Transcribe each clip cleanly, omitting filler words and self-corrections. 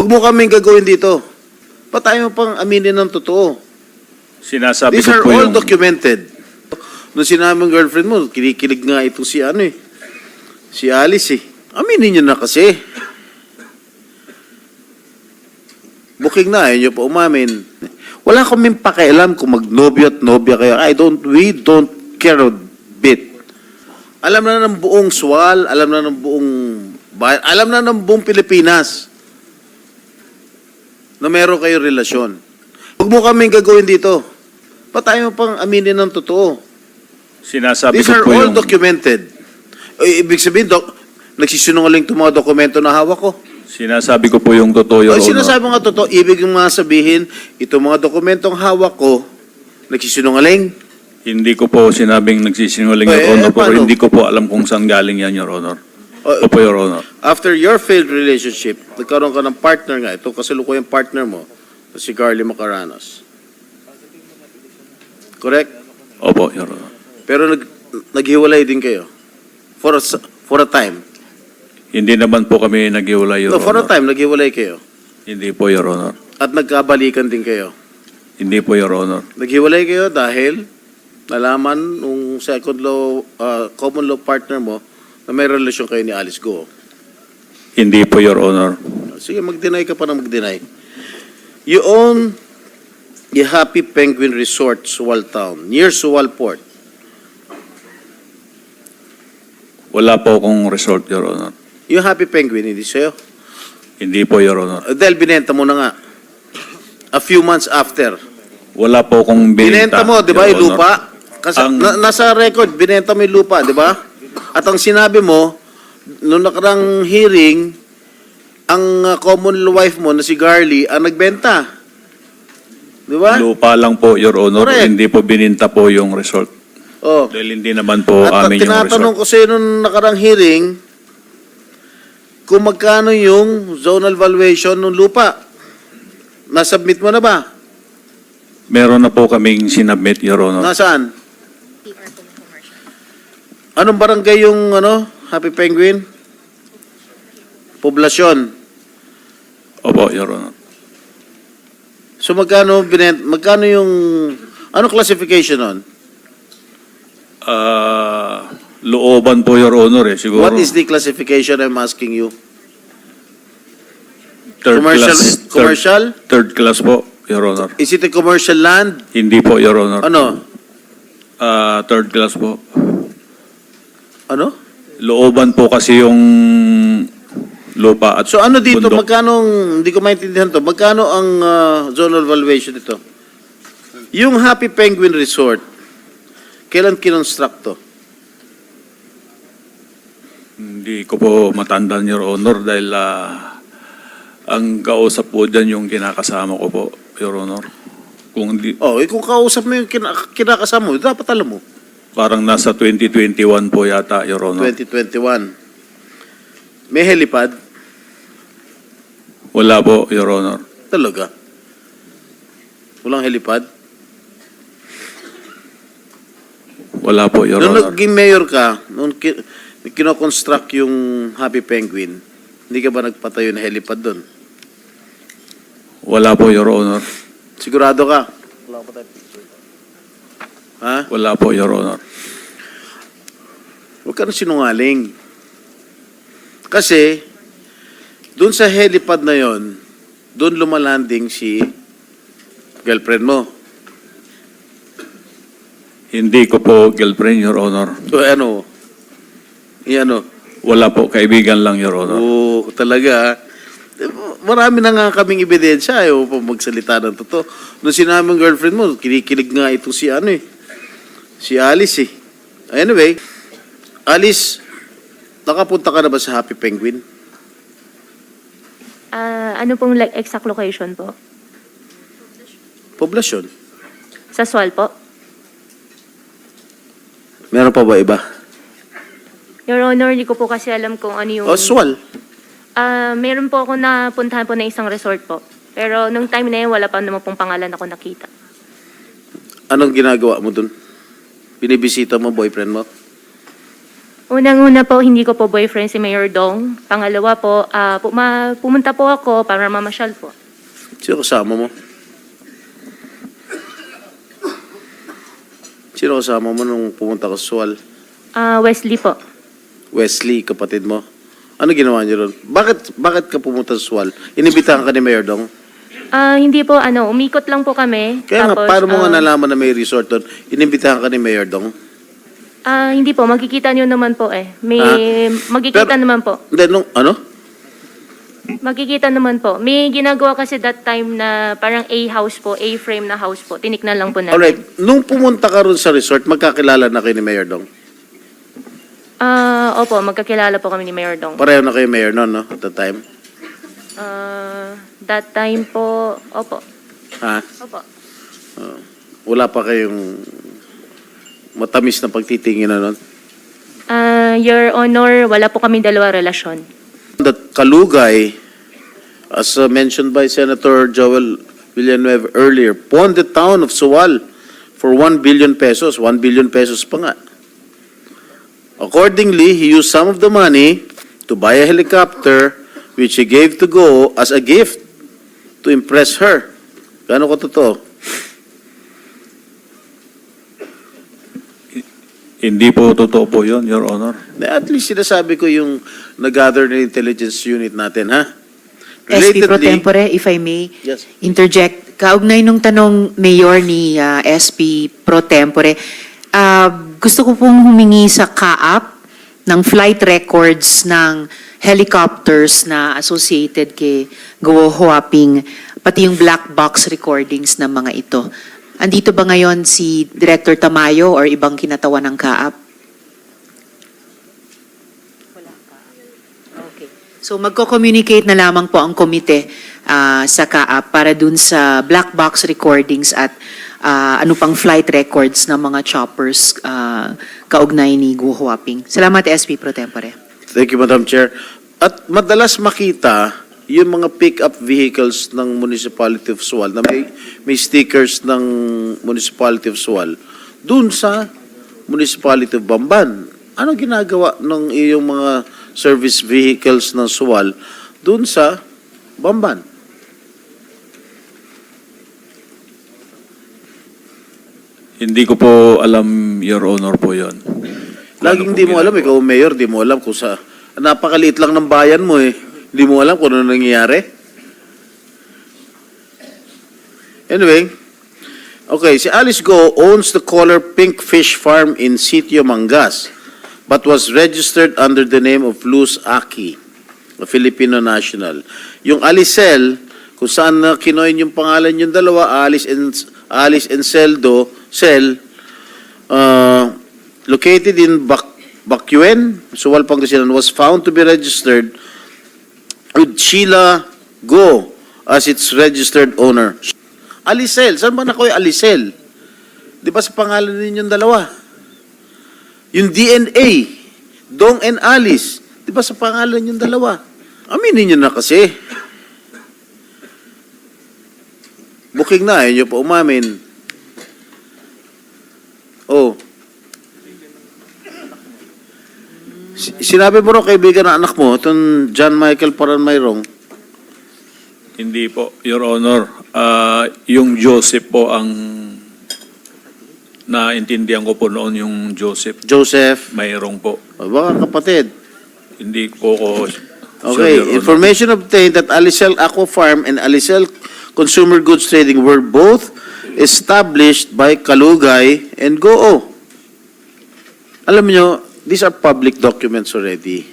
Huwag mo kaming gagawin dito. Ba't tayo pang aminin ng totoo? Sinasabi These ko are po all yung... documented. Nung sinabi ng girlfriend mo, kinikilig nga ito si ano eh. Si Alice eh. Aminin nyo na kasi. Booking na, ayaw nyo pa umamin. Wala kaming pakialam kung magnobyo at nobya kayo. We don't care a bit. Alam na ng buong Sual, alam na ng buong bayan, alam na ng buong Pilipinas na meron kayo relasyon. Huwag mo kaming gagawin dito. Ba't tayo pang aminin ng totoo? Sinasabi These ko are po all yung... documented. Ibig sabihin, nagsisinungaling itong mga dokumento na hawak ko. Sinasabi ko po yung totoo, Your Ay, Honor. sinasabi nga totoo, ibig yung mga sabihin, itong mga dokumentong hawak ko, nagsisinungaling. Hindi ko po sinabing nagsisinungaling, Your Honor, pero hindi ko po alam kung saan galing yan, Your Honor. Opo, Your Honor. After your failed relationship, nagkaroon ka ng partner nga, ito kasalukuyang partner mo, si Carly Macaranos. Correct? Opo, Your Honor. Pero naghiwalay din kayo. For a time. Hindi naman po kami naghiwalay, Your No, for a Honor. time, naghiwalay kayo. Hindi po, Your Honor. At nagkabalikan din kayo. Hindi po, Your Honor. Naghiwalay kayo dahil nalaman nung second law, common law partner mo na may relasyon kayo ni Alice Go. Hindi po, Your Honor. Sige, mag-deny ka pa na mag-deny. You own the Happy Penguin Resort, Sual Town, near Sual Port. Wala po akong resort, Your Honor. Yung Happy Penguin, hindi sa'yo. Hindi po, Your Honor. Dahil binenta mo na nga. A few months after. Wala po akong Binenta mo, di ba, Your yung Honor. lupa? Kasi Ang- nasa record, binenta mo yung lupa, di ba? At ang sinabi mo, nung nakarang hearing, ang common wife mo na si Garly ang nagbenta. Di ba? Lupa lang po, Your Honor. Correct. Hindi po bininta po yung resort. Oh. Dahil hindi naman po At amin yung tinatanong resort. ko sa'yo nung nakarang hearing, kung magkano yung zonal valuation ng lupa. Nasubmit mo na ba? Meron na po kaming sinabmit, Your Honor. Nasaan? Anong barangay yung Happy Penguin? Poblasyon. Opo, Your Honor. So magkano yung anong classification nun? Looban po, Your Honor, eh. Siguro. What is the classification I'm asking you? Third Commercial? class, Commercial? Third class po, Your Honor. Is it a commercial land? Hindi po, Your Honor. Ano? Third class po. Ano? Looban po kasi yung lupa at So ano dito, bundok. magkano, hindi ko maintindihan to, magkano ang zonal valuation dito? Yung Happy Penguin Resort, kailan kinonstruct to? Hindi ko po matandaan, Your Honor, dahil ang kausap po dyan yung kinakasama ko po, Your Honor. Kung hindi, Kung kausap mo yung kinakasama mo, dapat alam mo. parang nasa 2021 po yata, Your Honor. 2021. May helipad? Wala po, Your Honor. Talaga? Walang helipad? Wala po, Your Nung Honor. naging mayor ka, nung kinoconstruct yung Happy Penguin, hindi ka ba nagpatayo na helipad doon? Wala po, Your Honor. Sigurado ka? Wala pa tayo picture. Ha? Wala po, Your Honor. Huwag ka na sinungaling. Kasi, doon sa helipad na yon, doon lumalanding si girlfriend mo. Hindi ko po girlfriend, Your Honor. So, ano? Wala po, kaibigan lang, Your Honor. Oo, talaga. Marami na nga kaming ebidensya. Ayaw pa magsalita ng totoo. Nung sinabi ng girlfriend mo, kinikilig nga ito si si Alice eh. Anyway, Alice, nakapunta ka na ba sa Happy Penguin? Ano pong exact location po? Poblasyon. Sa Sual po? Meron pa ba iba? Your Honor, hindi ko po kasi alam kung ano yung... Sual. Meron po ako napuntahan po na isang resort po. Pero nung time na yun, wala pa naman pong pangalan ako nakita. Anong ginagawa mo dun? Binibisita mo boyfriend mo? Unang-una po, hindi ko po boyfriend si Mayor Dong. Pangalawa po, pumunta po ako para mamasyal po. Sino kasama mo? Sino kasama mo nung pumunta ka sa Sual? Wesley po. Wesley, kapatid mo. Ano ginawa niyo ron? Bakit ka pumunta sa Sual? Inibitahan ka ni Mayor Dong? Hindi po, umikot lang po kami. Kaya nga, Tapos, paano mo nga nalaman na may resort doon? Inibitahan ka ni Mayor Dong? Hindi po, magkikita niyo naman po eh. Magkikita Pero- naman po. Hindi, ano? Magkikita naman po. May ginagawa kasi that time na parang A-house po, A-frame na house po. Tiniknan lang po namin. Alright, nung pumunta ka ron sa resort, magkakilala na kayo ni Mayor Dong? Opo, magkakilala po kami ni Mayor Dong. Pareho na kayo Mayor noon, no? At the time? That time po, opo. Ha? Opo. Wala pa kayong matamis na pagtitingin na nun? Your Honor, wala po kami dalawa relasyon. That Kalugay, as mentioned by Senator Joel Villanueva earlier, pawned the town of Sual for 1 billion pesos. 1 billion pesos pa nga. Accordingly, he used some of the money to buy a helicopter which he gave to Go as a gift to impress her. Gaano ko totoo? Hindi po totoo po yun, Your Honor. At least sinasabi ko yung nag-gather na intelligence unit natin, ha? SP Pro Tempore, if I may Yes. interject. Kaugnay nung tanong Mayor ni SP Pro Tempore, gusto ko pong humingi sa CAAP ng flight records ng helicopters na associated kay Go Huaping, pati yung black box recordings ng mga ito. Andito ba ngayon si Director Tamayo or ibang kinatawan ng CAAP? Okay. So magko-communicate na lamang po ang komite sa CAAP para dun sa black box recordings at ano pang flight records ng mga choppers kaugnay ni Go Huaping. Salamat, SP Pro Tempore. Thank you, Madam Chair. At madalas makita yung mga pick-up vehicles ng Municipality of Sual na may stickers ng Municipality of Sual dun sa Municipality of Bamban. Ano ginagawa ng iyong mga service vehicles ng Sual dun sa Bamban? Hindi ko po alam, Your Honor po yun. Laging Ano po di mo alam, ginagawa? ikaw mayor, di mo alam kung sa... Napakaliit lang ng bayan mo eh. Hindi mo alam kung ano nangyayari. Anyway, okay, si Alice Go owns the Color Pink Fish Farm in Sitio Mangas, but was registered under the name of Luz Aki, a Filipino national. Yung Alicel, kung saan na kinoin yung pangalan yung dalawa, Alice and Cel, located in Bacuén, Sual, Pangasinan, was found to be registered with Sheila Go as its registered owner. Alicel, saan ba na kayo Alicel? Di ba sa pangalan ninyong dalawa? Yung DNA, Dong and Alice, di ba sa pangalan ninyong dalawa? Aminin nyo na kasi. Booking na, ayaw nyo pa umamin. Oh. Sinabi mo rin kaibigan ng anak mo, itong John Michael Paranmayrong. Hindi po, Your Honor. Yung Joseph po ang naintindihan ko po noon yung Joseph. Joseph, Mayroong po. baka kapatid. Hindi po ko Okay, Your Honor. information obtained that Alicel Aqua Farm and Alicel Consumer Goods Trading were both established by Kalugay and Goo. Alam nyo, these are public documents already.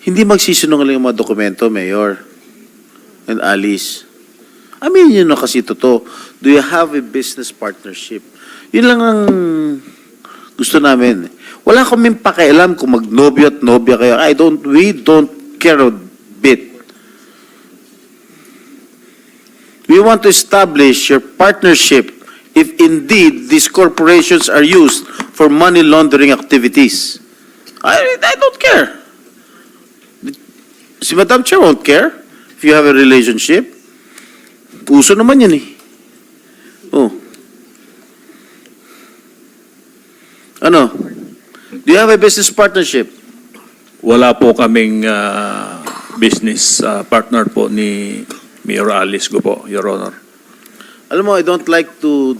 Hindi magsisinungaling ang mga dokumento, Mayor and Alice. Aminin nyo na kasi totoo. Do you have a business partnership? Yun lang ang gusto namin. Wala kaming pakialam kung magnobyo at nobya kayo. We don't care a bit. We want to establish your partnership if indeed these corporations are used for money laundering activities. I don't care. Si Madam Chair won't care if you have a relationship. Uso naman yan eh. Oh. Ano? Do Do you have a business partnership? Wala po kaming business partner po ni Mayor Alice Go po, Your Honor. Alam mo, I don't like to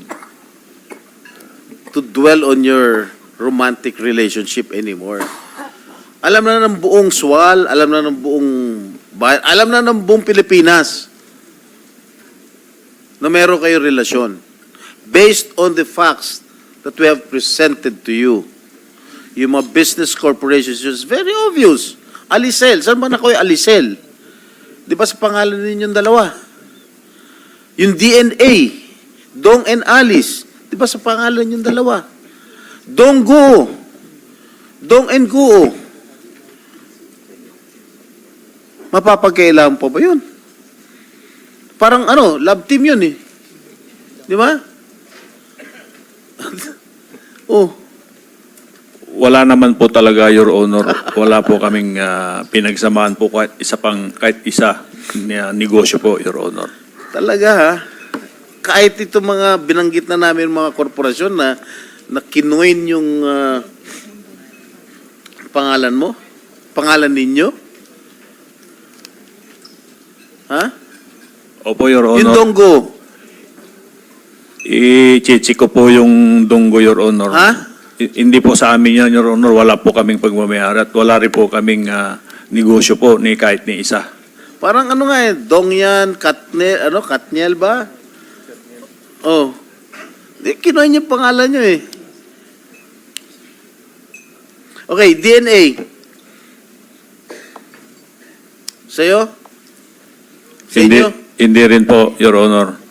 dwell on your romantic relationship anymore. Alam na ng buong SWAL, alam na ng buong bayan, alam na ng buong Pilipinas na meron kayo relasyon. Based on the facts that we have presented to you, yung mga business corporations, it's very obvious. Alicel, saan ba na kayo Alicel? Di ba sa pangalan ninyong dalawa? Yung DNA, Dong and Alice, di ba sa pangalan yung dalawa? Dong Guo, Dong and Guo. Mapapagkailangan pa ba yun? Parang love team yun eh. Di ba? Oh. Wala naman po talaga, Your Honor. Wala po kaming pinagsamahan po kahit isa na negosyo po, Your Honor. Talaga ha? Kahit itong mga binanggit na namin mga korporasyon na kinuin yung pangalan mo? Pangalan ninyo? Ha? Opo, Your Honor. Yung Donggo. I-check ko po yung Donggo, Your Honor. Ha? Hindi po sa amin yan, Your Honor. Wala po kaming pagmamayari at wala rin po kaming negosyo po ni kahit ni isa. Parang nga Dong yan, Katniel ba? Oh. Kinuha niyo pangalan niyo eh. Okay, DNA. Sa'yo? Sa inyo? Hindi rin po, Your Honor.